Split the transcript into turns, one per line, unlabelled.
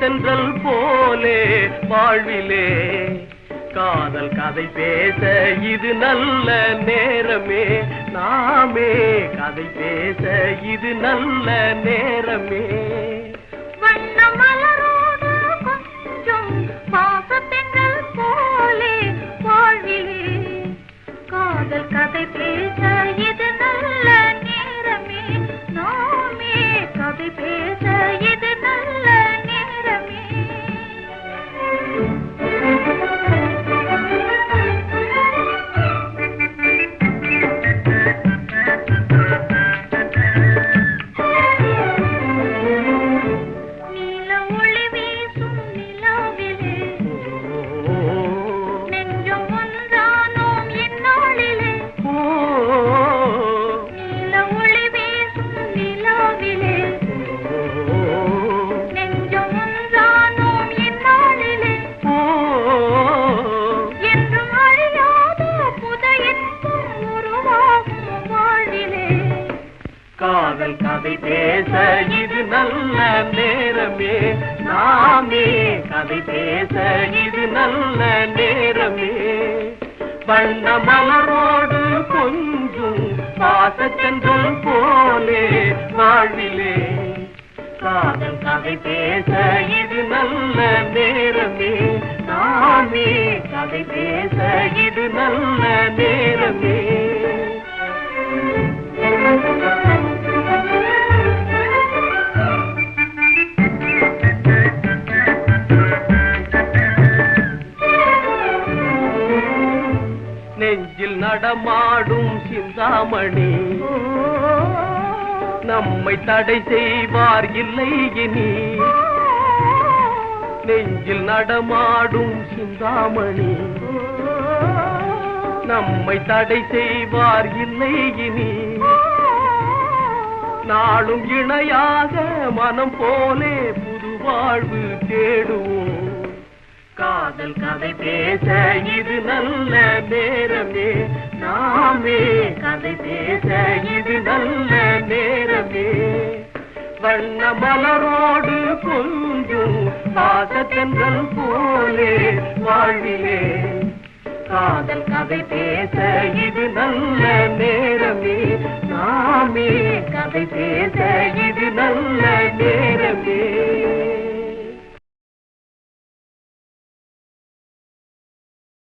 தென்றல் போலே வாழ்விலே காதல் கதை பேச இது நல்ல நேரமே. நாமே கதை பேச இது நல்ல நேரமே.
வண்ண மலரோடு கொஞ்சம் பாசத்தென்றல் போலே வாழ்விலே காதல் கதை பேச இது நல்ல நேரமே. நாமே கதை பேச இது நல்ல நேரமே. நீல ஒளி வீசும் நிலாவிலே நெஞ்சம் ஒன்றானோம் இந்நாளிலே. நீல ஒளி வீசும் நிலாவிலே நெஞ்சம் ஒன்றானோம் இந்நாளிலே. என்றும் அழியாத புதையென்பும் உருவாகும் வாழ்விலே
காதல் கதை பேச இது நல்ல நேரமே. நாமே கதை பேச இது நல்ல நேரமே. வண்ண மலரோடு கொஞ்சம் பாசத்தென்றல் போலே வாழ்விலே காதல் கதை பேச இது நல்ல நேரமே. நாமே கதை பேச இது நல்ல நேரமே. நெஞ்சில் நடமாடும் சிந்தாமணி நம்மை தடை செய்வார் இல்லை இனி. நெஞ்சில் நடமாடும் சிந்தாமணி நம்மை தடை செய்வார் இல்லை இனி. நாளும் இணையாக மனம் போலே புது வாழ்வு தேடுவோம். காதல் கதை பேச இது நல்ல நேரமே. நாமே கதை பேச இது நல்ல நேரமே. வண்ண மலரோடு கொஞ்சம் பாசத்தென்றல் போலே வாழ்விலே காதல் கதை பேச இது நல்ல நேரமே. நாமே கதை பேச இது நல்ல நேரமே.